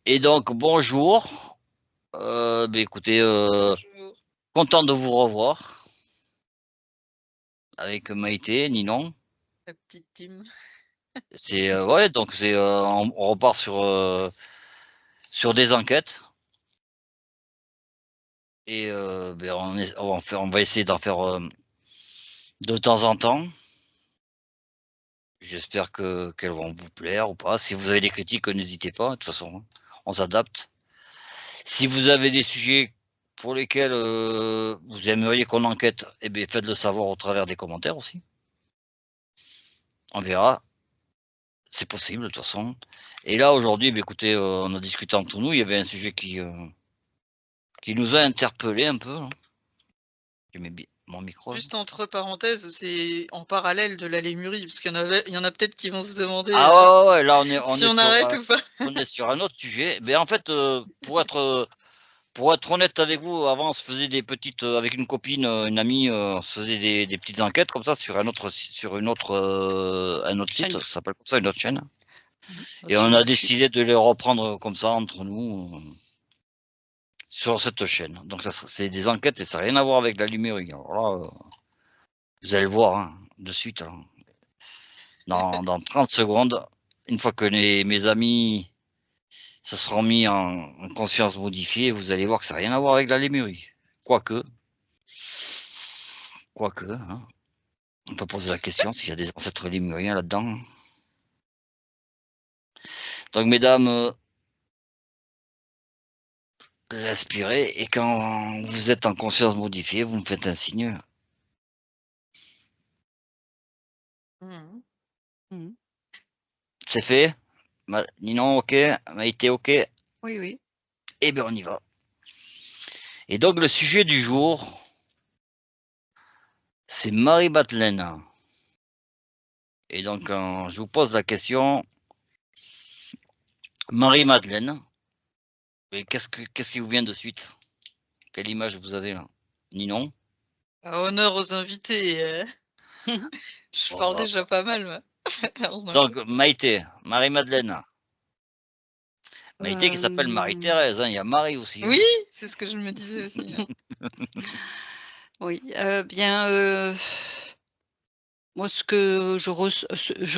Et donc, bonjour. Écoutez, Bonjour. content de vous revoir avec Maïté, Ninon. La petite team. C'est ouais, donc on repart sur des enquêtes et on va essayer d'en faire de temps en temps. J'espère qu'elles vont vous plaire ou pas. Si vous avez des critiques, n'hésitez pas. De toute façon, hein, on s'adapte. Si vous avez des sujets pour lesquels vous aimeriez qu'on enquête, eh bien, faites-le savoir au travers des commentaires aussi. On verra. C'est possible, de toute façon. Et là, aujourd'hui, écoutez, on a discuté entre nous. Il y avait un sujet qui nous a interpellés un peu, hein. Je mets bien mon micro, là. Juste entre parenthèses, c'est en parallèle de la lémurie, parce il y en a peut-être qui vont se demander, Ah ouais, ouais, là, si on arrête ou pas. on est sur un autre sujet. Mais en fait, pour être honnête avec vous, avant, on se faisait des petites, avec une copine, une amie, on se faisait des petites enquêtes comme ça sur un autre site, Chaîne. ça s'appelle comme ça, une autre chaîne. Et Notre on chaîne a YouTube. décidé de les reprendre comme ça entre nous. Sur cette chaîne. Donc ça, c'est des enquêtes et ça n'a rien à voir avec la lumière. Alors là, vous allez le voir hein, de suite. Hein. Dans 30 secondes, une fois que mes amis se seront mis en conscience modifiée, vous allez voir que ça n'a rien à voir avec la lémurie. Quoique, hein, on peut poser la question s'il y a des ancêtres lémuriens là-dedans. Donc mesdames, respirez et quand vous êtes en conscience modifiée, vous me faites un signe. Mmh. Mmh. C'est fait? Ninon, ok? Maïté, ok? Oui, oui. Eh bien, on y va. Et donc, le sujet du jour, c'est Marie-Madeleine. Et donc, je vous pose la question, Marie-Madeleine, qu'est-ce qui vous vient de suite? Quelle image vous avez là? Ninon? Honneur aux invités, je parle Voilà. déjà pas mal, moi. Donc, Maïté, Marie-Madeleine. Maïté qui s'appelle Hem, Marie-Thérèse, hein, il y a Marie aussi. Oui, Hein. c'est ce que je me disais aussi. oui, bien, moi ce que je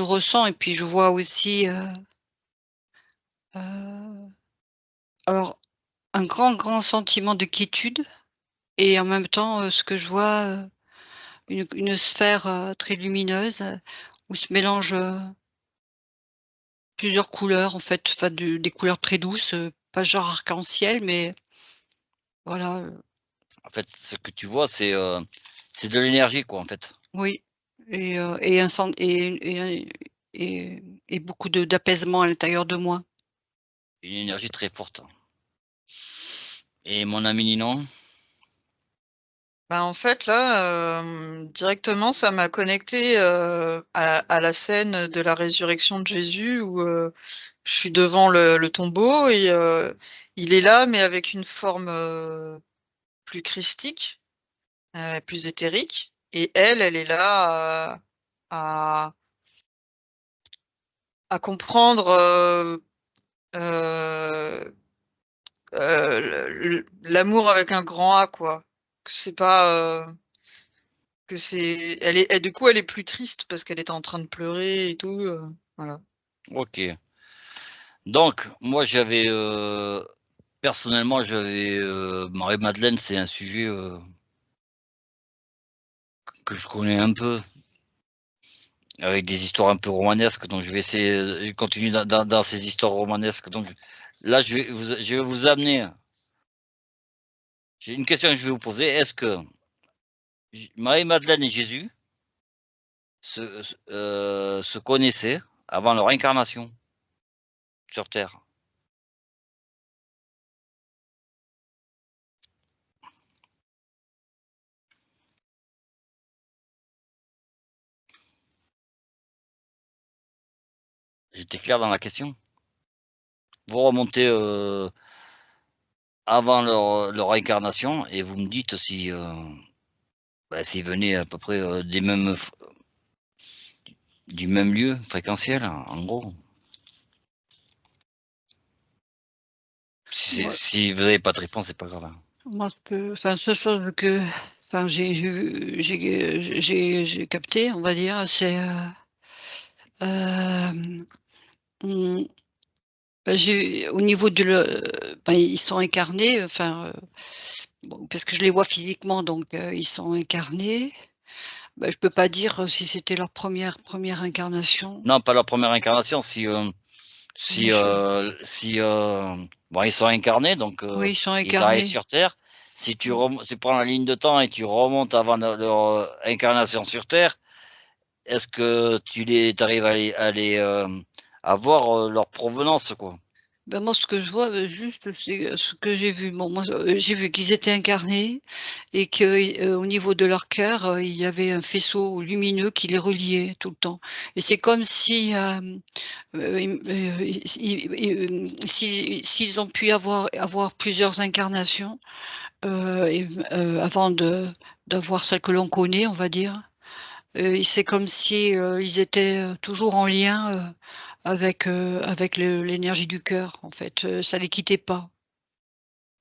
ressens et puis je vois aussi, heu, alors un grand, grand sentiment de quiétude et en même temps, ce que je vois, une sphère, très lumineuse, où se mélangent, plusieurs couleurs en fait, enfin des couleurs très douces, pas genre arc-en-ciel mais voilà, En fait, ce que tu vois, c'est de l'énergie, quoi, en fait. oui et un sen et beaucoup de d'apaisement à l'intérieur de moi. Une énergie très forte. Et mon ami Ninon? Bah, en fait, là, directement, ça m'a connecté à la scène de la résurrection de Jésus où, je suis devant le tombeau et il est là, mais avec une forme, plus christique, plus éthérique et elle est là, à comprendre, heu l'amour avec un grand A, quoi. Que c'est pas, que c'est elle du coup, elle est plus triste parce qu'elle était en train de pleurer et tout, voilà. Ok. Donc, moi, personnellement, Marie-Madeleine, c'est un sujet que je connais un peu, avec des histoires un peu romanesques, donc je vais essayer, je continue dans ces histoires romanesques. Donc là, je vais vous amener. J'ai une question que je vais vous poser. Est-ce que Marie-Madeleine et Jésus se connaissaient avant leur incarnation sur Terre? J'étais clair dans la question? Vous remontez avant leur incarnation et vous me dites si, s'ils venaient à peu près du même lieu fréquentiel, en gros. si, Ouais. si vous n'avez pas de réponse, c'est pas grave. Hein. Moi, enfin, seule chose que, enfin, j'ai capté, on va dire, c'est, on- bah, au niveau de ils sont incarnés, enfin, bon, parce que je les vois physiquement, donc ils sont incarnés. Bah, je peux pas dire si c'était leur première incarnation. Non, pas la première incarnation. Mais Bon, ils sont incarnés, donc oui, ils sont ils arrivent incarnés. sur Terre. Si tu prends la ligne de temps et tu remontes avant leur incarnation sur Terre, est-ce que tu arrives à voir leur provenance, quoi? Ben moi, ce que je vois, juste, c'est ce que j'ai vu. Bon, moi, j'ai vu qu'ils étaient incarnés et que, au niveau de leur cœur, il y avait un faisceau lumineux qui les reliait tout le temps. Et c'est comme si, s'ils ont pu avoir plusieurs incarnations, avant d'avoir celle que l'on connaît, on va dire. C'est comme si, ils étaient, toujours en lien, avec l'énergie du cœur, en fait, ça les quittait pas.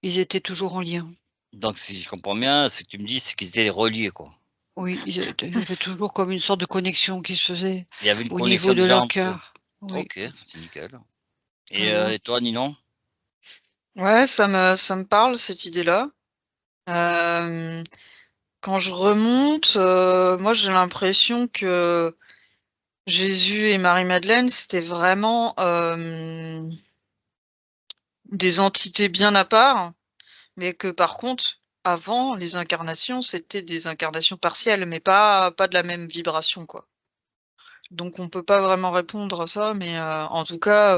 Ils étaient toujours en lien. Donc, si je comprends bien, ce que tu me dis, c'est qu'ils étaient reliés, quoi. Oui, il y avait toujours comme une sorte de connexion qui se faisait Il y avait une au niveau connexion de déjà leur entre eux. cœur. Oui, Ok, c'est nickel. voilà. Et toi, Ninon? Ouais, ça me parle, cette idée-là. Euh, Quand je remonte, moi j'ai l'impression que Jésus et Marie-Madeleine, c'était vraiment des entités bien à part, mais que par contre, avant, les incarnations, c'était des incarnations partielles, mais pas de la même vibration, quoi. Donc on peut pas vraiment répondre à ça, mais en tout cas,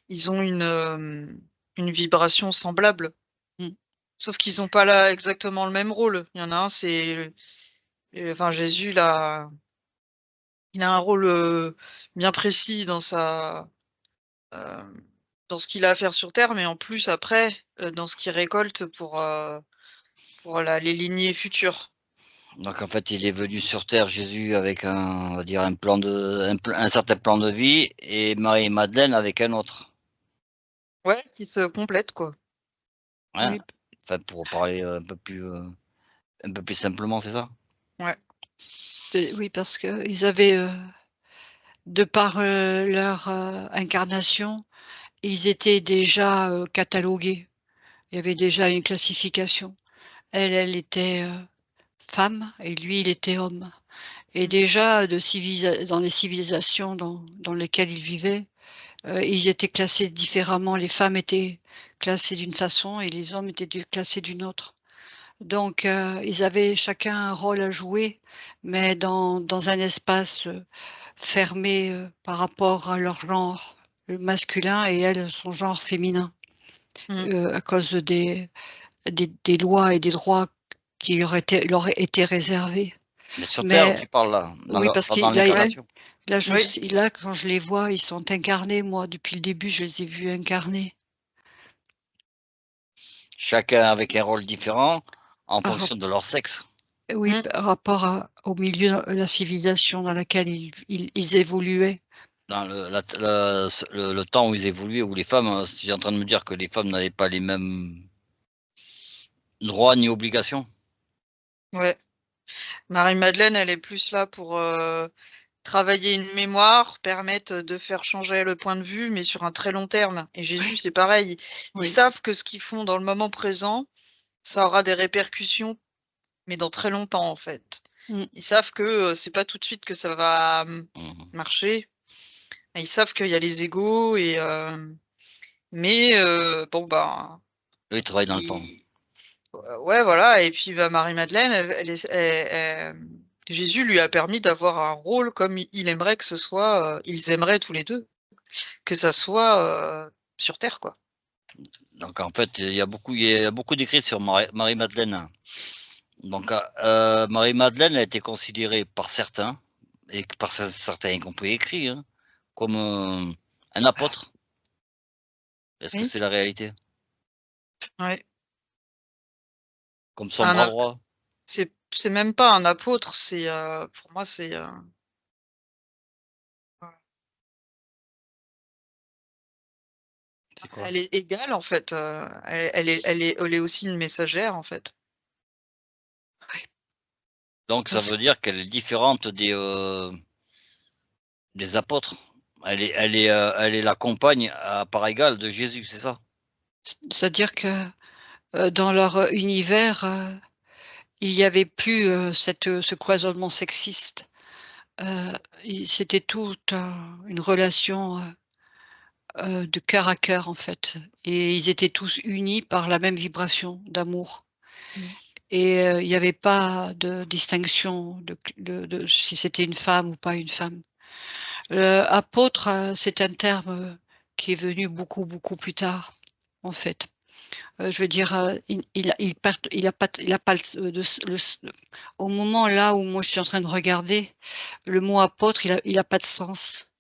ils ont une vibration semblable. Mmh. Sauf qu'ils ont pas là exactement le même rôle. Il y en a un, c'est enfin Jésus, il a un rôle, bien précis heu, dans ce qu'il a à faire sur terre, mais en plus après, dans ce qu'il récolte pour les lignées futures. Donc, en fait, il est venu sur Terre, Jésus, avec on va dire, un certain plan de vie, et Marie et Madeleine avec un autre. Ouais, qui se complètent, quoi. Hein? Oui, Enfin, pour parler un peu plus simplement, c'est ça? Ouais. oui, parce qu'ils avaient, de par, leur, incarnation, ils étaient déjà, catalogués. Il y avait déjà une classification. Elle était, femme et lui, il était homme. Et Mmh. déjà dans les civilisations dans lesquelles ils vivaient, ils étaient classés différemment. Les femmes étaient classées d'une façon et les hommes étaient classés d'une autre. Donc, ils avaient chacun un rôle à jouer, mais dans un espace, fermé, par rapport à leur genre, masculin et elle, son genre féminin, Mmh. à cause des lois et des droits qui leur étaient réservés. Mais sur Terre, Mais tu parles là, oui, parce que pendant Ouais. l'incarnation. Oui. là, quand je les vois, ils sont incarnés, moi, depuis le début, je les ai vus incarnés. Chacun avec un rôle différent en Par rap fonction de leur sexe. Oui, Mmh. par rapport au milieu, la civilisation dans laquelle ils évoluaient. Dans le temps où ils évoluaient, où les femmes, tu es en train de me dire que les femmes n'avaient pas les mêmes droits ni obligations? Ouais. Marie-Madeleine, elle est plus là pour, travailler une mémoire, permettre de faire changer le point de vue, mais sur un très long terme. Et Jésus, Oui, c'est pareil. Ils oui. savent que ce qu'ils font dans le moment présent, ça aura des répercussions, mais dans très longtemps, en fait. Mmh. Ils savent que, c'est pas tout de suite que ça va, Mmh. marcher. Et ils savent qu'il y a les égos et mais bon, bah, Eux, ils travaillent dans le temps. ils ouais, voilà et puis, bah, Marie-Madeleine, Jésus lui a permis d'avoir un rôle comme il aimerait que ce soit, ils aimeraient tous les 2 que ça soit, sur terre, quoi. Donc en fait, il y a beaucoup d'écrits sur Marie-Madeleine. Donc, Marie-Madeleine a été considérée par certains, et par certains y compris écrit, hein, comme, un apôtre. Est-ce que Oui, c'est la réalité? ouais. Comme son Un bras a droit? c'est même pas un apôtre, c'est, pour moi, c'est, C'est quoi? Elle est égale en fait, elle est aussi une messagère en fait. Donc ça Parce veut dire qu'elle est différente des apôtres? Elle est la compagne à part égale de Jésus, c'est ça? c'est-à-dire que, dans leur, univers, il y avait plus, ce cloisonnement sexiste. C'était toute une relation, de cœur à cœur, en fait, et ils étaient tous unis par la même vibration d'amour, Mmh. et il y avait pas de distinction de si c'était une femme ou pas une femme. Apôtre, c'est un terme, qui est venu beaucoup, beaucoup plus tard, en fait. Je veux dire, il a pas au moment là où moi je suis en train de regarder, le mot apôtre, il a pas de sens.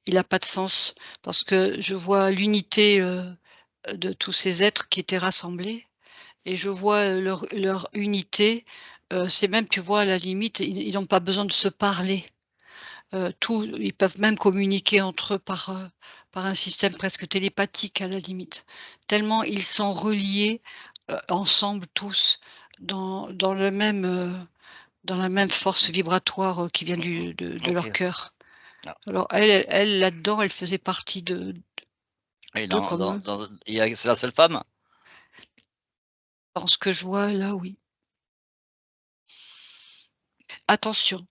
Il a pas de sens parce que je vois l'unité, de tous ces êtres qui étaient rassemblés, et je vois, leur unité, c'est même, tu vois, à la limite, ils n'ont pas besoin de se parler. Ils peuvent même communiquer entre eux par un système presque télépathique à la limite. Tellement ils sont reliés, ensemble tous dans le même, dans la même force vibratoire, qui vient de OK. leur cœur. Ah, Alors elle là-dedans, elle faisait partie et d'eux comme eux. c'est la seule femme? Dans ce que je vois là, oui. Attention,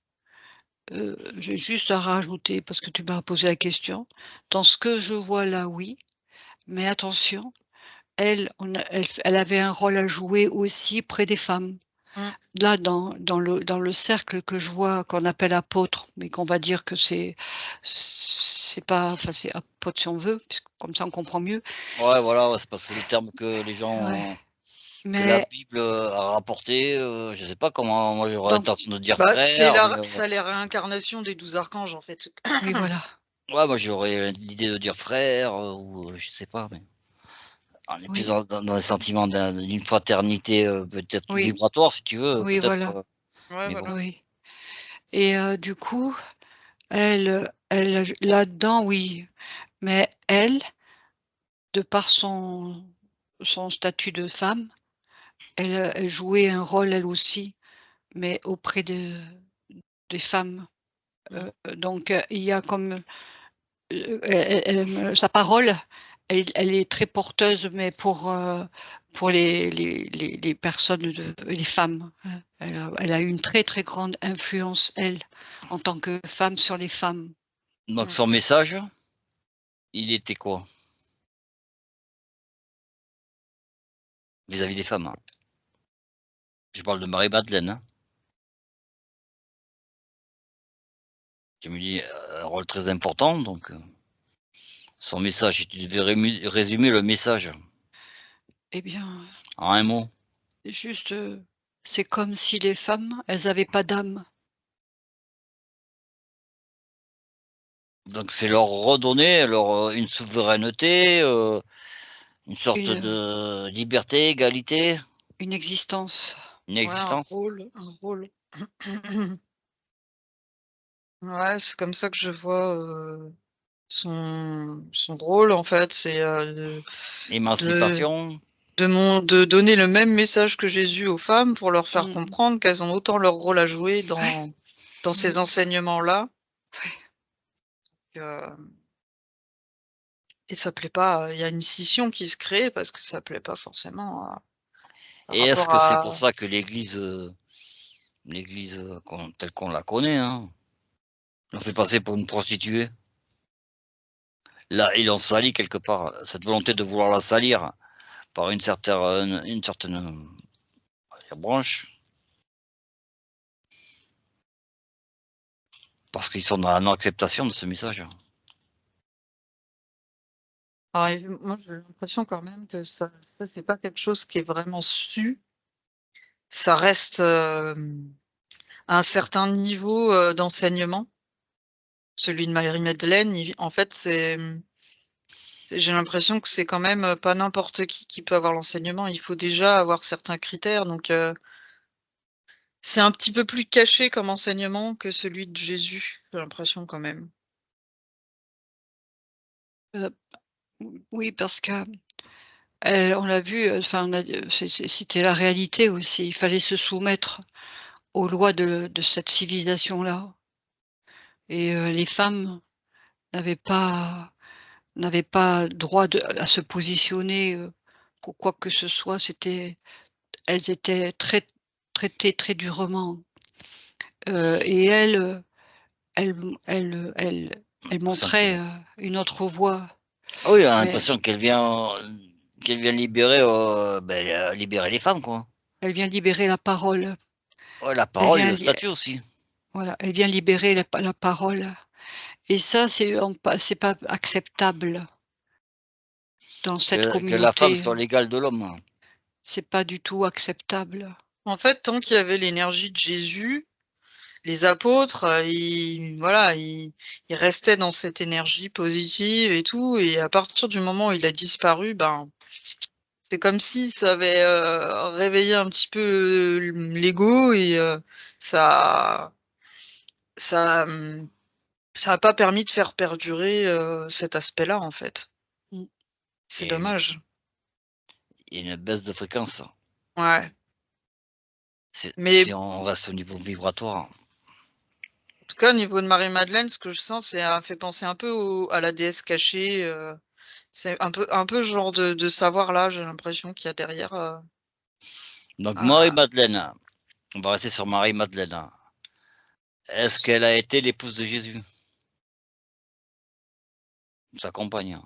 j'ai juste à rajouter parce que tu m'as posé la question. Dans ce que je vois là, oui, mais attention, elle avait un rôle à jouer aussi près des femmes. Mmh. Là, dans le cercle que je vois, qu'on appelle apôtre, mais qu'on va dire que c'est pas, enfin, c'est apôtre si on veut, puisque comme ça on comprend mieux. Ouais, voilà, ouais, c'est parce que c'est le terme que les Ouais, gens que la mais Bible, a rapporté, je sais pas comment moi j'aurais donc l'intention de dire Bah, frère, mais c'est la réincarnation des 12 archanges en fait. oui, voilà. ouais, moi j'aurais l'idée de dire frère, ou je sais pas, mais on est plus Oui, dans les sentiments d'une fraternité, peut-être oui, vibratoire si tu veux, oui, peut-être, voilà, Ouais, mais bon. voilà. oui, et du coup, elle là-dedans, oui, mais elle, de par son statut de femme, elle jouait un rôle elle aussi, mais auprès des femmes. Mmh. Donc il y a comme, sa parole, elle est très porteuse, mais pour les personnes les femmes, hein. Elle a une très, très grande influence, elle, en tant que femme, sur les femmes. Donc Mmh. son message, il était quoi? Vis-à-vis des femmes, hein. Je parle de Marie-Madeleine, hein. Tu me dis, un rôle très important donc son message, si tu devais résumer le message Eh bien, en un mot, juste, c'est comme si les femmes, elles avaient pas d'âme. donc c'est leur redonner une souveraineté, une sorte Une, de liberté, égalité, une existence. une Ouais, un existence? rôle, un rôle. Ouais, c'est comme ça que je vois, son rôle en fait, c'est, de Émancipation? de donner le même message que Jésus aux femmes pour leur faire Mmh. comprendre qu'elles ont autant leur rôle à jouer Ouais. dans Mmh. ces enseignements-là, Ouais. que et ça plaît pas, il y a une scission qui se crée parce que ça plaît pas forcément par Et est-ce rapport que c'est pour à ça que l'église, telle qu'on la connaît, hein, l'ont fait passer pour une prostituée? Là, ils l'ont salie quelque part, cette volonté de vouloir la salir par une certaine, on va dire branche, parce qu'ils sont dans la non-acceptation de ce message. alors moi j'ai l'impression quand même que ça c'est pas quelque chose qui est vraiment su. Ça reste, à un certain niveau, d'enseignement. Celui de Marie-Madeleine, il en fait, j'ai l'impression que c'est quand même, pas n'importe qui peut avoir l'enseignement. Il faut déjà avoir certains critères donc c'est un petit peu plus caché comme enseignement que celui de Jésus, j'ai l'impression quand même. Heu, Oui, parce que on l'a vu, enfin, c'était la réalité aussi. Il fallait se soumettre aux lois de cette civilisation-là et les femmes n'avaient pas n'avaient pas droit à se positionner, pour quoi que ce soit. Elles étaient traitées très durement, et elle L'impression montrait, qu'elle une autre voie. ah oui, on a Mais l'impression qu'elle vient libérer les femmes, quoi. elle vient libérer la parole. Ouais, la Elle parole et vient le li statut aussi. Voilà, elle vient libérer la parole et ça, c'est pas acceptable dans cette Que la femme communauté, soit l'égale de l'homme. c'est pas du tout acceptable. En fait, tant qu'il y avait l'énergie de Jésus, les apôtres, ils restaient dans cette énergie positive et tout, et à partir du moment où il a disparu, ben, c'est comme si ça avait, réveillé un petit peu, l'ego et ça ça, ça a pas permis de faire perdurer, cet aspect-là, en fait. Mmh. C'est Il y a eu dommage. il y a une baisse de fréquence. Ouais, mais Si on reste au niveau vibratoire. en tout cas, au niveau de Marie-Madeleine, ce que je sens, c'est elle fait penser un peu à la déesse cachée, c'est un peu genre de savoir-là, j'ai l'impression qu'il y a derrière, Donc ah, Marie-Madeleine, on va rester sur Marie-Madeleine. Est-ce qu'elle a été l'épouse de Jésus? Sa compagne?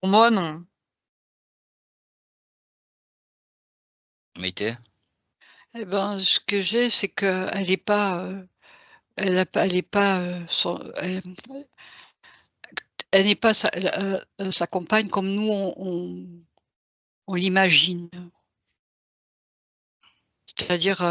pour moi, non. Maïté? Eh ben, ce que j'ai, c'est qu'elle est pas, elle est pas, elle n'est pas sa compagne comme nous on l'imagine. C'est-à-dire,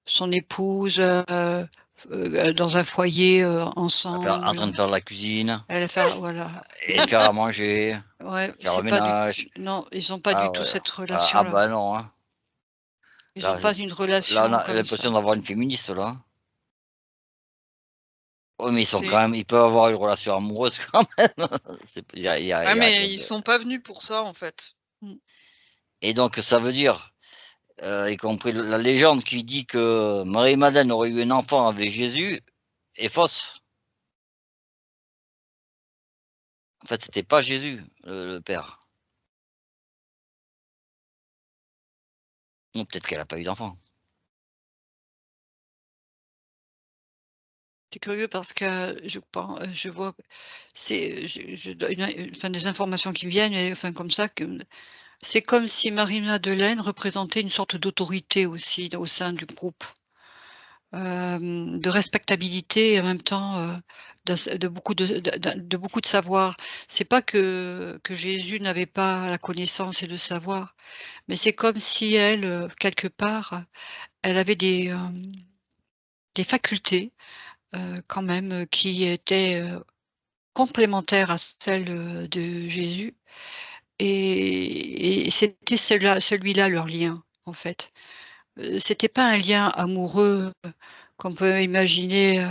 son épouse, dans un foyer, En train ensemble. de faire la cuisine Elle va faire voilà. et faire à manger, Ouais, faire le c'est pas du ménage. non, ils ont pas du Ah tout ouais. cette Ah relation-là. bah non, hein. Ils ont Là, pas une là, on relation a comme ça. l'impression d'avoir une féministe là. Oui, mais C'est ils peuvent avoir une relation amoureuse quand même. Ouais, Y a rien mais ils de sont pas venus pour ça, en fait. Mmh. et donc ça veut dire, y compris la légende qui dit que Marie-Madeleine aurait eu un enfant avec Jésus est fausse. En fait, c'était pas Jésus, le père. Ou peut-être qu'elle a pas eu d'enfant. C'est curieux parce que je vois je donne enfin des informations qui me viennent et enfin comme ça que c'est comme si Marie-Madeleine représentait une sorte d'autorité aussi au sein du groupe. De respectabilité et en même temps, de beaucoup de savoir. C'est pas que Jésus n'avait pas la connaissance et le savoir, mais c'est comme si elle, quelque part, elle avait des facultés, quand même, qui étaient, complémentaires à celles, de Jésus et c'était celui-là leur lien, en fait. C'était pas un lien amoureux qu'on peut imaginer,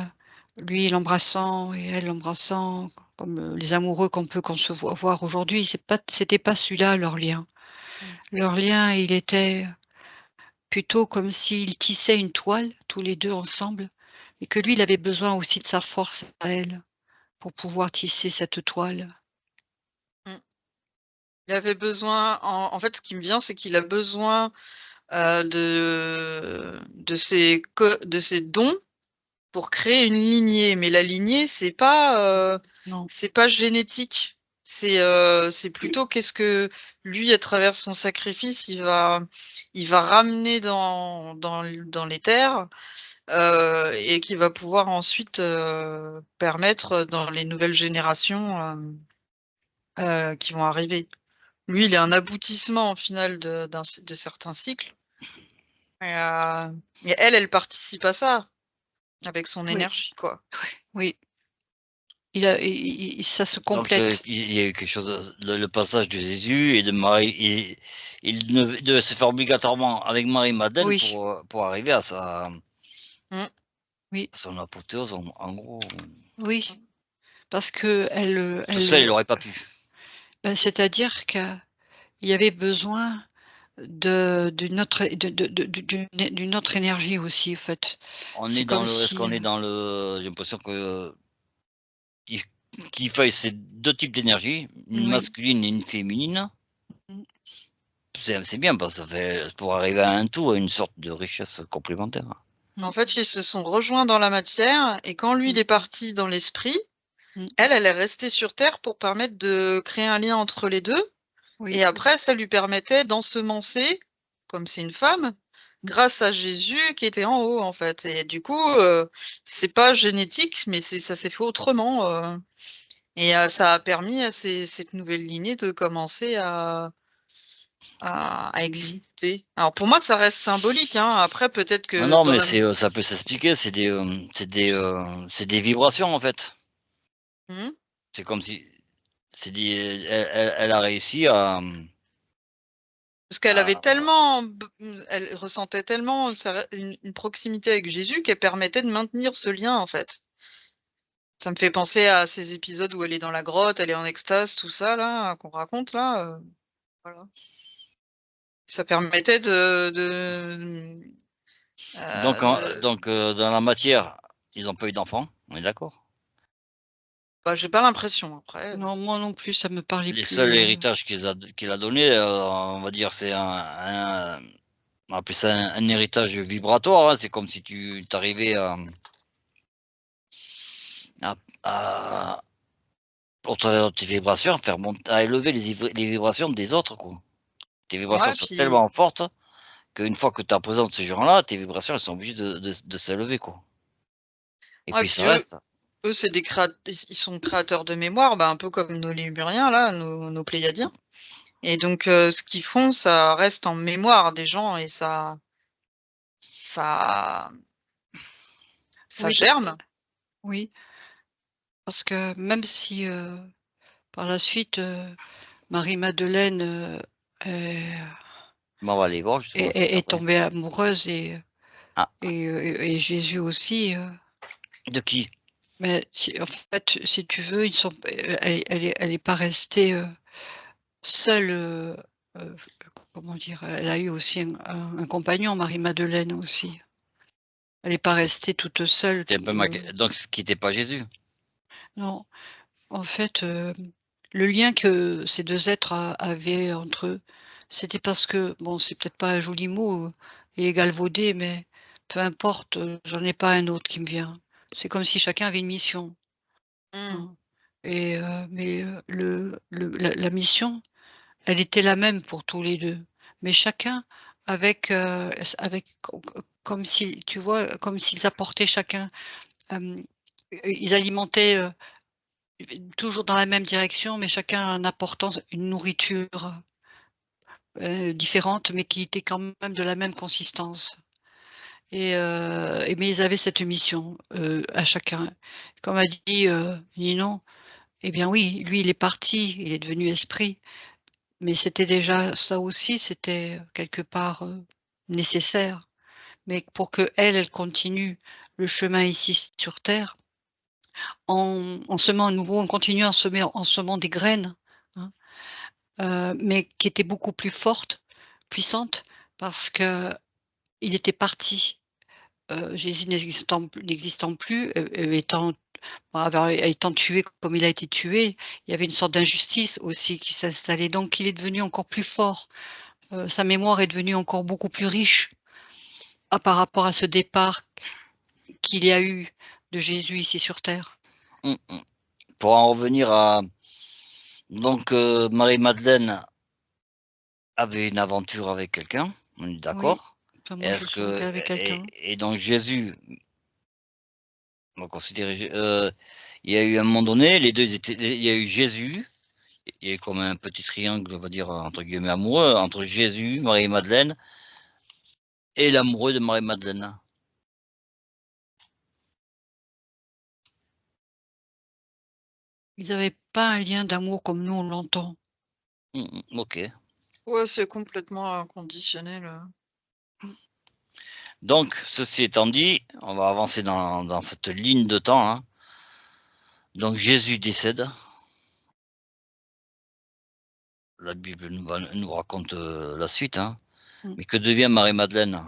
lui l'embrassant et elle l'embrassant, comme, les amoureux qu'on peut concevoir aujourd'hui. C'était pas celui-là leur lien. Mmh. Leur lien, il était plutôt comme s'ils tissaient une toile tous les 2 ensemble et que lui, il avait besoin aussi de sa force à elle pour pouvoir tisser cette toile. Mmh. Il avait besoin en fait, ce qui me vient, c'est qu'il a besoin, de ses dons pour créer une lignée. Mais la lignée, Non. c'est pas génétique. C'est plutôt qu'est-ce que lui, à travers son sacrifice, il va ramener dans les terres, et qui va pouvoir ensuite, permettre, dans les nouvelles générations, qui vont arriver. Lui, il est un aboutissement au final de certains cycles et elle participe à ça avec son Oui, énergie, quoi. oui. Ça se Donc complète. il y a eu quelque chose, le passage de Jésus et de Marie, il devait se faire obligatoirement avec Marie-Madeleine Oui, pour arriver à ça. Mmh. Oui, son apothéose, en gros. oui, parce que Tout seul, il n'aurait pas pu. ben, c'est-à-dire qu'il y avait besoin d'une autre, d'une autre énergie aussi, en fait. On C'est est dans comme le, est-ce si, qu'on est dans le, j'ai l'impression que qu'il faille ces deux types d'énergie, une oui, masculine et une féminine. mm, C'est bien parce que ça fait pour arriver à un tout, à une sorte de richesse complémentaire. En fait, ils se sont rejoints dans la matière et quand lui, il est parti dans l'esprit, mm, elle est restée sur Terre pour permettre de créer un lien entre les deux. oui, Et après, ça lui permettait d'ensemencer, comme c'est une femme, grâce à Jésus qui était en haut, en fait. Et du coup, c'est pas génétique, mais ça s'est fait autrement. Et ça a permis à cette nouvelle lignée de commencer à exister. Alors pour moi, ça reste symbolique, hein. Après, peut-être que Non, dans mais la... ça peut s'expliquer. C'est des vibrations en fait. Hmm. C'est comme si, elle a réussi à, Parce qu'elle avait à- tellement, elle ressentait tellement une proximité avec Jésus qu'elle permettait de maintenir ce lien, en fait. Ça me fait penser à ces épisodes où elle est dans la grotte, elle est en extase, tout ça, là, qu'on raconte, là. Voilà. Ça permettait donc, de- dans la matière, ils n'ont pas eu d'enfants. On est d'accord. Bah, j'ai pas l'impression, après. non, moi non plus, ça me parlait Les plus. seuls héritages qu'il a donné, on va dire, c'est on va appeler ça un héritage vibratoire. Hein. C'est comme si tu t'arrivais à, au travers de tes vibrations, à élever les vibrations des autres, quoi. Tes vibrations Ouais, sont puis, tellement fortes qu'une fois que tu présentes ces gens-là, tes vibrations, elles sont obligées de s'élever, quoi. Et ouais, puis puis ça reste. eux, c'est ils sont créateurs de mémoire, bah, un peu comme nos Lémuriens, là, nos Pléiadiens. Et donc, ce qu'ils font, ça reste en mémoire des gens et ça, ça Oui, germe. oui, parce que même si par la suite, Marie-Madeleine est, Mais on va aller voir justement juste est après. tombée amoureuse Ah, et Jésus aussi. de qui? Mais en fait, si tu veux, elle est pas restée seule. Euh, comment dire? Elle a eu aussi un compagnon, Marie-Madeleine aussi. Elle n'est pas restée toute seule. C'était un peu donc ce qui n'était pas Jésus. Non, en fait, le lien que ces 2 êtres avaient entre eux, c'était parce que, bon, c'est peut-être pas un joli mot et galvaudé, mais peu importe, j'en ai pas un autre qui me vient. C'est comme si chacun avait une mission, Mmh. hein, mais la mission, elle était la même pour tous les 2, mais chacun avec, avec comme si tu vois, comme s'ils apportaient chacun, hem, ils alimentaient, toujours dans la même direction, mais chacun en apportant une nourriture, différente, mais qui était quand même de la même consistance mais ils avaient cette mission, à chacun. Comme a dit, Ninon, eh bien oui, lui, il est parti, il est devenu esprit, mais c'était déjà ça aussi, c'était quelque part, nécessaire. Mais pour qu'elle, elle continue le chemin ici sur terre, en semant à nouveau, en continuant à semer, en semant des graines, hein. Mais qui était beaucoup plus forte, puissante, parce qu'il était parti. Jésus n'existant plus, étant tué comme il a été tué, il y avait une sorte d'injustice aussi qui s'installait. Donc il est devenu encore plus fort. Sa mémoire est devenue encore beaucoup plus riche, par rapport à ce départ qu'il y a eu de Jésus ici sur terre. Mmh mh. Pour en revenir à donc Marie-Madeleine avait une aventure avec quelqu'un, on est Oui, d'accord? enfin moi je Est-ce saurais qu'elle que avait quelqu'un. et donc Jésus, on va considérer il y a eu un moment donné, les 2 ils étaient il y a eu Jésus, il y a eu comme un petit triangle, on va dire, entre guillemets «amoureux» entre Jésus, Marie-Madeleine et l'amoureux de Marie-Madeleine. Ils avaient pas un lien d'amour comme nous on l'entend. OK. Ouais, c'est complètement inconditionnel. Mmh. Donc, ceci étant dit, on va avancer dans cette ligne de temps. Hein. Donc, Jésus décède. La Bible nous raconte la suite. Hein. Mais que devient Marie-Madeleine?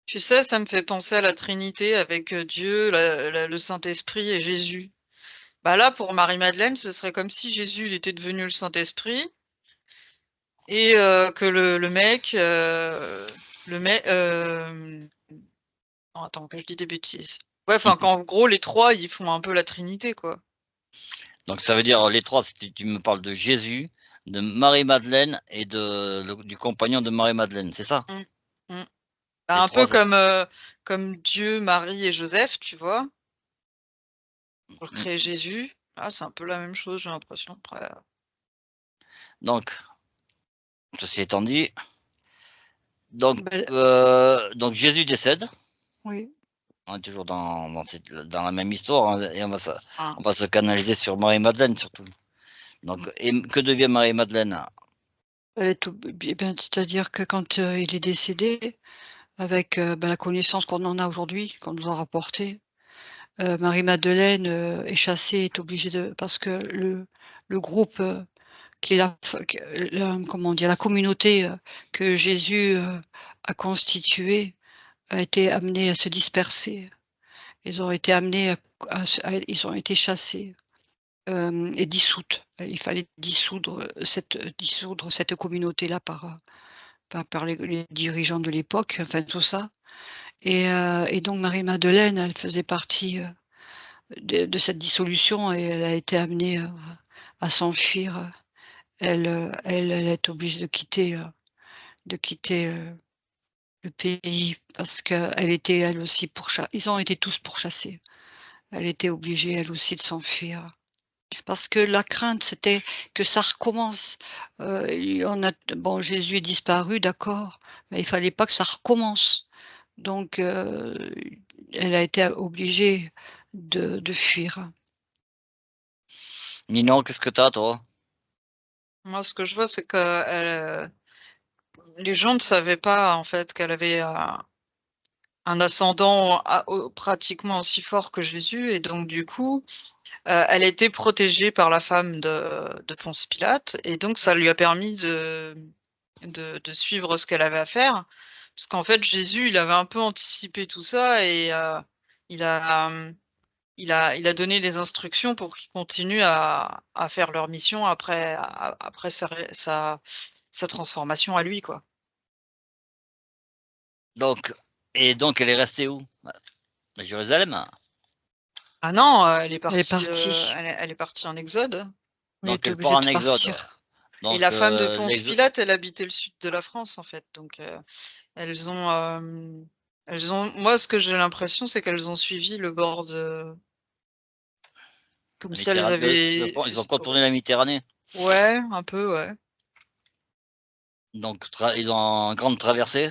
Tu sais, ça me fait penser à la Trinité avec Dieu, le Saint-Esprit et Jésus. Bah là, pour Marie-Madeleine, ce serait comme si Jésus il était devenu le Saint-Esprit et que le mec, non, attends, que je dis des bêtises. Ouais, enfin, qu'en gros, les trois, ils font un peu la Trinité, quoi. Donc, ça veut dire les trois, tu me parles de Jésus, de Marie-Madeleine et du compagnon de Marie-Madeleine, c'est ça? Bah, un peu comme Dieu, Marie et Joseph, tu vois, pour créer Jésus. Ah, c'est un peu la même chose, j'ai l'impression. Après. Donc, ceci étant dit, donc, donc Jésus décède. Oui. On est toujours dans la même histoire hein, et on va se canaliser sur Marie-Madeleine surtout. Donc, et que devient Marie-Madeleine? C'est-à-dire que quand il est décédé, avec la connaissance qu'on en a aujourd'hui, qu'on nous a rapporté, Marie-Madeleine est chassée, est obligée de parce que le groupe qui est comment dire, la communauté que Jésus a constituée a été amenée à se disperser. Ils ont été amenés ils ont été chassés et dissoutes. Il fallait dissoudre cette communauté-là par les dirigeants de l'époque, enfin tout ça. Et donc Marie-Madeleine, elle faisait partie de cette dissolution et elle a été amenée à s'enfuir. Elle est obligée de quitter le pays parce qu'elle était elle aussi ils ont été tous pourchassés. Elle était obligée elle aussi de s'enfuir. Parce que la crainte, c'était que ça recommence. Jésus est disparu, d'accord, mais il fallait pas que ça recommence. Donc, elle a été obligée de fuir. Ninon, qu'est-ce que t'as, toi? Moi, ce que je vois, c'est que les gens ne savaient pas, en fait, qu'elle avait un ascendant pratiquement aussi fort que Jésus, et donc, du coup, elle a été protégée par la femme de Ponce Pilate, et donc ça lui a permis de suivre ce qu'elle avait à faire. Parce qu'en fait, Jésus, il avait un peu anticipé tout ça et il a, il a donné des instructions pour qu'ils continuent à faire leur mission après sa transformation à lui, quoi. Donc, donc elle est restée où? À Jérusalem. Ah non, elle est Elle est partie, partie. elle est partie en Exode. Elle Donc était elle part obligée en de exode. partir. Et Donc la femme de Ponce Pilate, elle habitait le sud de la France, en fait. Donc, elles ont, moi, ce que j'ai l'impression, c'est qu'elles ont suivi le bord de, comme si elles avaient, ils ont contourné la Méditerranée. ouais, un peu, ouais. Donc ils ont une grande traversée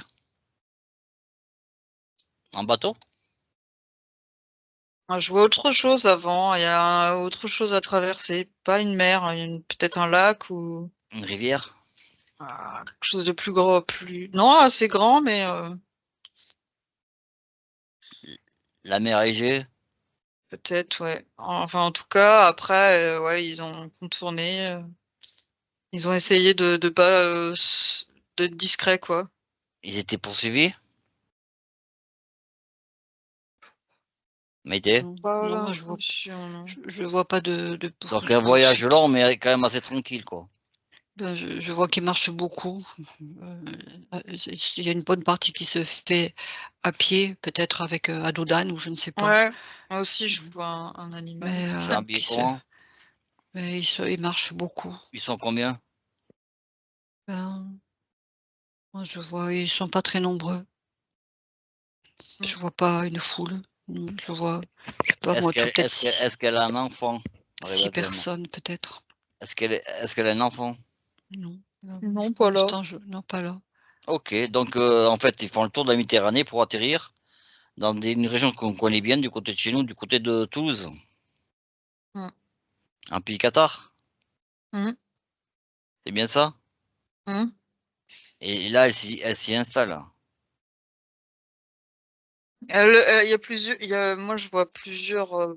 en bateau. Ah, je vois autre chose avant. Il y a autre chose à traverser, pas une mer, peut-être un lac ou Une rivière. quelque chose de plus gros, non, assez grand, mais La mer Égée. peut-être, ouais. Enfin, en tout cas, après, ouais, ils ont contourné. Ils ont essayé de pas d'être discrets, quoi. Ils étaient poursuivis. Mété. Non, moi je vois pas de Donc un voyage poursuite. long, mais quand même assez tranquille, quoi. Je vois qu'ils marchent beaucoup. Il y a une bonne partie qui se fait à pied, peut-être avec à dos d'âne ou je ne sais pas. Ouais, moi aussi je vois un animal. Mais Ils sont habillés comment? ils marchent beaucoup. Ils sont combien? Ben, moi je vois, ils sont pas très nombreux. Je vois pas une foule. Je vois, je sais pas moi, peut-être Est-ce qu'elle a un enfant? 6 personnes peut-être. Est-ce qu'elle a un enfant? Non, Non, pour pas là. l'instant, non, pas là. Ok, donc en fait, ils font le tour de la Méditerranée pour atterrir dans une région qu'on connaît bien, du côté de chez nous, du côté de Toulouse. Mm. Un pays Qatar. Mm. C'est bien ça? Mm. Et là, elle s'y installe. Il y a plusieurs, moi je vois plusieurs,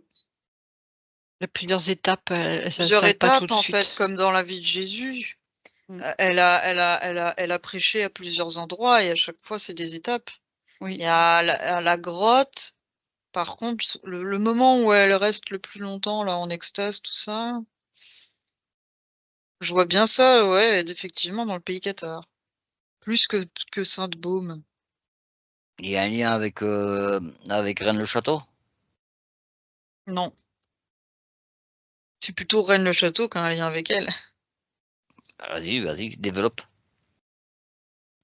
Il y a plusieurs étapes, elle plusieurs s'installe pas tout étapes de en fait, suite. comme dans la vie de Jésus. Mmh. Elle a prêché à plusieurs endroits et à chaque fois c'est des étapes. Oui, Et à la grotte, par contre, le moment où elle reste le plus longtemps là en extase, tout ça, je vois bien ça, ouais, effectivement dans le pays cathare. Plus que Sainte-Baume. Il y a un lien avec Rennes-le-Château? Non, c'est plutôt Rennes-le-Château qui a un lien avec elle. Vas-y, vas-y, développe.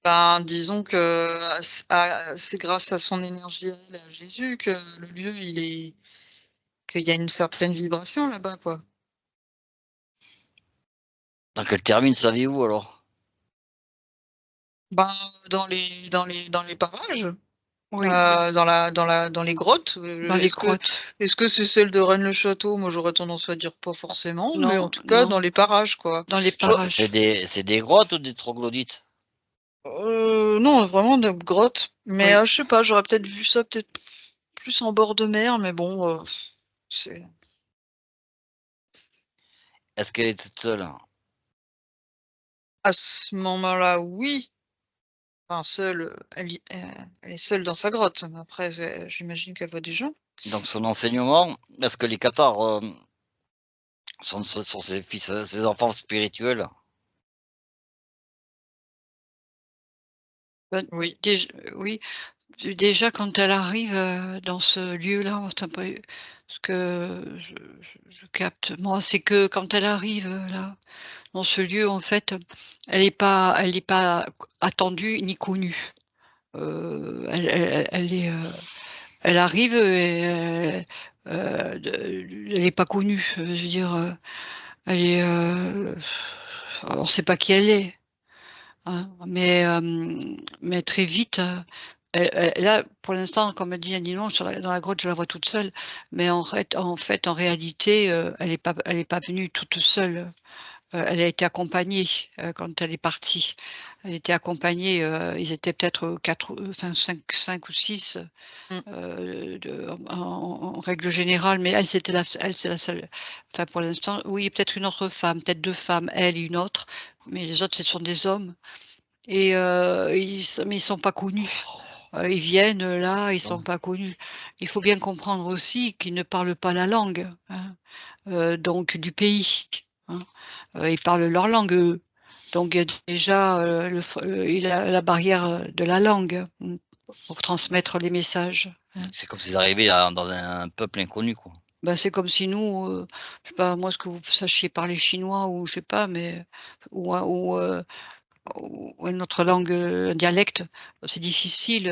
Ben, disons que c'est grâce à son énergie à elle, à Jésus, que le lieu, qu'il y a une certaine vibration là-bas, quoi. Donc elle termine sa vie où alors? Ben, dans les parages, oui, dans les grottes. dans les grottes. Est-ce que c'est celle de Rennes-le-Château? Moi, j'aurais tendance à dire pas forcément, mais en Non, tout cas, non, dans les parages, quoi. dans les Je- parages. C'est des grottes ou des troglodytes? non, vraiment de grottes. Mais Oui, je sais pas, j'aurais peut-être vu ça peut-être plus en bord de mer, mais bon, c'est. Est-ce qu'elle est toute seule? À ce moment-là, oui. Enfin, seule, elle est seule dans sa grotte. Mais après, j'imagine qu'elle voit des gens. Donc son enseignement, est-ce que les cathares sont ses fils, ses enfants spirituels? ben, Oui. oui, déjà quand elle arrive, dans ce lieu-là, c'est un peu ce que je capte moi, c'est que quand elle arrive, là, dans ce lieu, en fait, elle est pas attendue ni connue. Elle est, elle arrive et elle est pas connue. Je veux dire, elle est, on sait pas qui elle est, hein, mais très vite, là, pour l'instant, comme elle dit Annie non, dans la grotte, je la vois toute seule, mais en réalité, elle est pas venue toute seule. Elle a été accompagnée, quand elle est partie. Elle était accompagnée, ils étaient peut-être, 4, enfin 5 ou 6, Mm. en règle générale, mais elle, c'est la seule. Enfin, pour l'instant, oui, peut-être une autre femme, peut-être 2 femmes, elle et une autre, mais les autres, ce sont des hommes et mais ils sont pas connus. Ils viennent, là, ils sont Non. pas connus. Il faut bien comprendre aussi qu'ils ne parlent pas la langue, hein, donc du pays, hein. Ils parlent leur langue, eux. Donc il y a déjà, il a la barrière, de la langue, pour transmettre les messages, hein. C'est comme s'ils arrivaient dans un peuple inconnu, quoi. Bah, c'est comme si nous, je sais pas moi ce que vous sachiez parler chinois ou je sais pas, mais ou une autre langue, un dialecte, c'est difficile,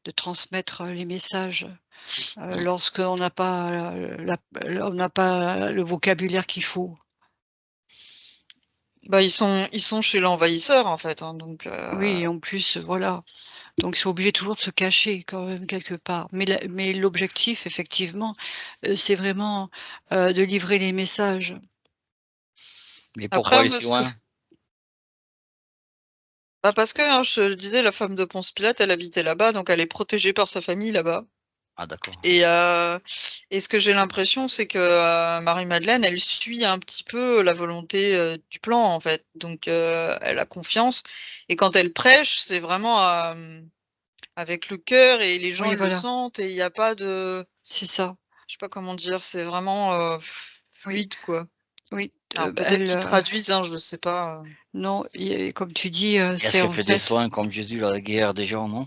de transmettre les messages, Mmh. lorsqu'on n'a pas on n'a pas le vocabulaire qu'il faut. Bah, ils sont chez l'envahisseur, en fait, hein, donc, Oui et en plus, voilà. Donc ils sont obligés toujours de se cacher quand même quelque part. Mais l'objectif effectivement, c'est vraiment, de livrer les messages. Mais pourquoi après, aller moi, si loin? parce que, hein, je te le disais, la femme de Ponce Pilate, elle habitait là-bas, donc elle est protégée par sa famille là-bas. Ah d'accord. Et ce que j'ai l'impression, c'est que, Marie-Madeleine, elle suit un petit peu la volonté, du plan, en fait. Donc, elle a confiance et quand elle prêche, c'est vraiment, avec le cœur et les gens Oui, le voilà, sentent et il y a pas de c'est ça. je sais pas comment dire, c'est vraiment, Oui, fluide, quoi. oui, Alors peut-être elle, qu'ils traduisent, hein, je sais pas. non, et comme tu dis, Est-ce c'est qu'elle en fait des fait soins comme Jésus, la guerre des gens, non?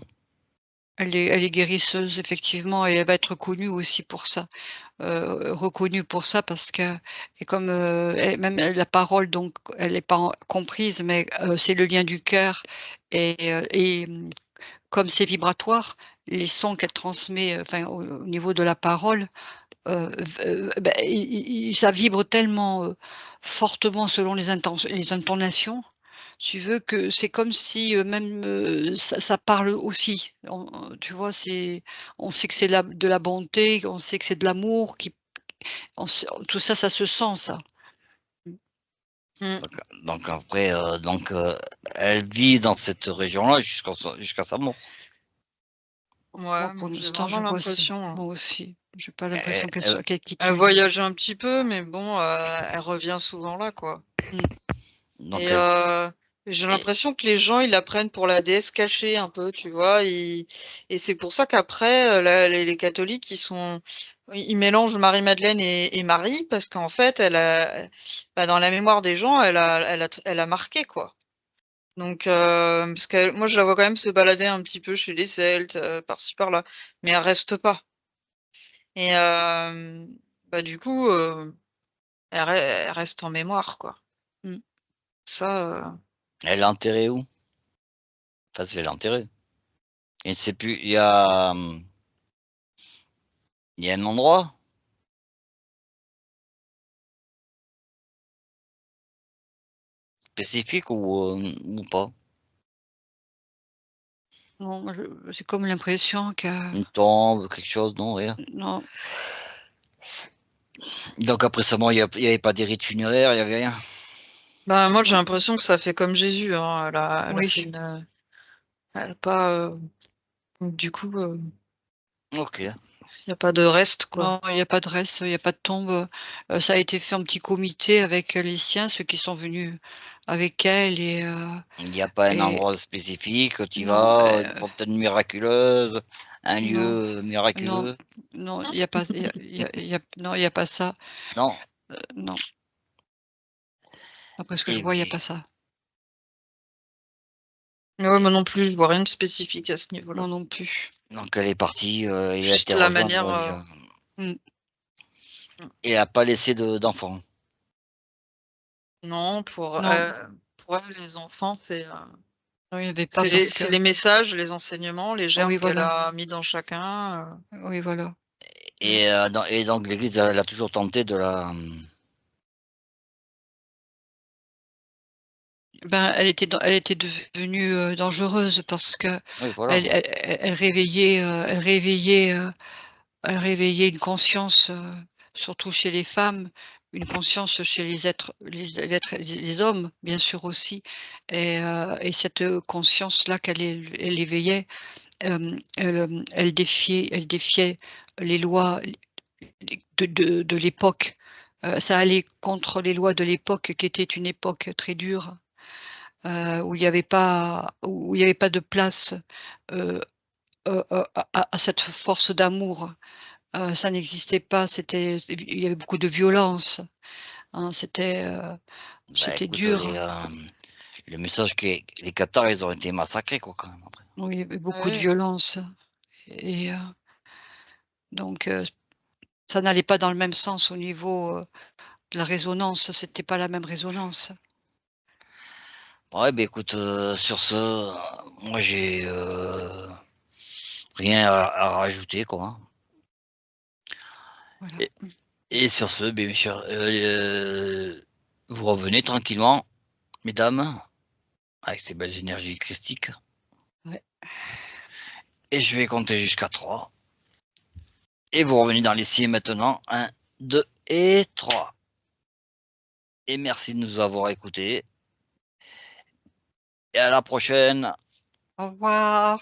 elle est guérisseuse effectivement et elle va être connue aussi pour ça, reconnue pour ça parce que et comme, même la parole donc elle est pas comprise mais, c'est le lien du cœur et comme c'est vibratoire, les sons qu'elle transmet, enfin au niveau de la parole, bah, ça vibre tellement, fortement selon les intonations, tu veux que c'est comme si, même, ça parle aussi. Tu vois? On sait que c'est de la bonté, on sait que c'est de l'amour qui on sait tout ça, ça se sent ça. Mmh. Mm. Donc après, elle vit dans cette région-là jusqu'à sa mort. Moi, Ouais, pour j'ai l'instant, je vraiment vois ça. l'impression, hein. Moi aussi. J'ai pas l'impression Elle- qu'elle quitte Elle l'île. voyage un petit peu, mais bon, elle revient souvent là, quoi. donc Et j'ai l'impression que les gens, ils la prennent pour la déesse cachée un peu, tu vois. Et c'est pour ça qu'après, les catholiques, ils mélangent Marie-Madeleine et Marie, parce qu'en fait, dans la mémoire des gens, elle a marqué, quoi. Donc, parce que moi, je la vois quand même se balader un petit peu chez les Celtes, par-ci par-là, mais elle reste pas. Et du coup, elle reste en mémoire, quoi. Mm. Ça, elle est enterrée où? Enfin, c'est l'enterrée. Je ne sais plus. Il y a un endroit spécifique ou pas? Non, j'ai comme l'impression que Une tombe, quelque chose, non, rien. non, Donc après sa mort, il n'y avait pas des rites funéraires, il n'y avait rien. moi, j'ai l'impression que ça fait comme Jésus, hein. Elle a fait oui, elle a pas, du coup, Ok. il n'y a pas de reste, quoi. non, il n'y a pas de reste, il n'y a pas de tombe. Ça a été fait en petit comité avec les siens, ceux qui sont venus avec elle Il n'y a pas un et endroit spécifique, tu y non, vas, une fontaine miraculeuse, un non, lieu non, miraculeux. non, il y a pas, non, il y a pas ça. Non. Non, après ce que je Et vois, il y a bien, pas ça. Ouais, moi non plus, je vois rien de spécifique à ce niveau-là. Moi non plus. donc elle est partie, il a été Juste la manière, rejoindre. Mm. Il n'a pas laissé d'enfants. non, Non, pour elle, les enfants, non, il y avait pas parce que c'est les messages, les enseignements, les germes oui, qu'elle voilà, a mis dans chacun. oui, voilà. Et donc l'Église, elle a toujours tenté de la. Ben, elle était devenue dangereuse parce que Oui, voilà. elle réveillait, elle réveillait une conscience, surtout chez les femmes, une conscience chez les hommes, bien sûr aussi, et cette conscience-là elle éveillait, elle défiait les lois de l'époque. Ça allait contre les lois de l'époque qui était une époque très dure, où il y avait pas de place, heu à cette force d'amour. Ça n'existait pas, il y avait beaucoup de violence, hein, Bah c'était écoute, dur. le message que les Cathares, ils ont été massacrés, quoi, quand même, après. Oui, il y avait beaucoup de Ouais. violence et donc ça n'allait pas dans le même sens au niveau, de la résonance, c'était pas la même résonance. Ouais, bah écoute, sur ce, moi j'ai rien à rajouter, quoi, hein. Voilà. Et, et sur ce, ben, mes chers, vous revenez tranquillement, mesdames, avec ces belles énergies christiques. Ouais. Et je vais compter jusqu'à 3. Et vous revenez dans les cieux maintenant. 1, 2 et 3. Et merci de nous avoir écoutés. Et à la prochaine. Au revoir.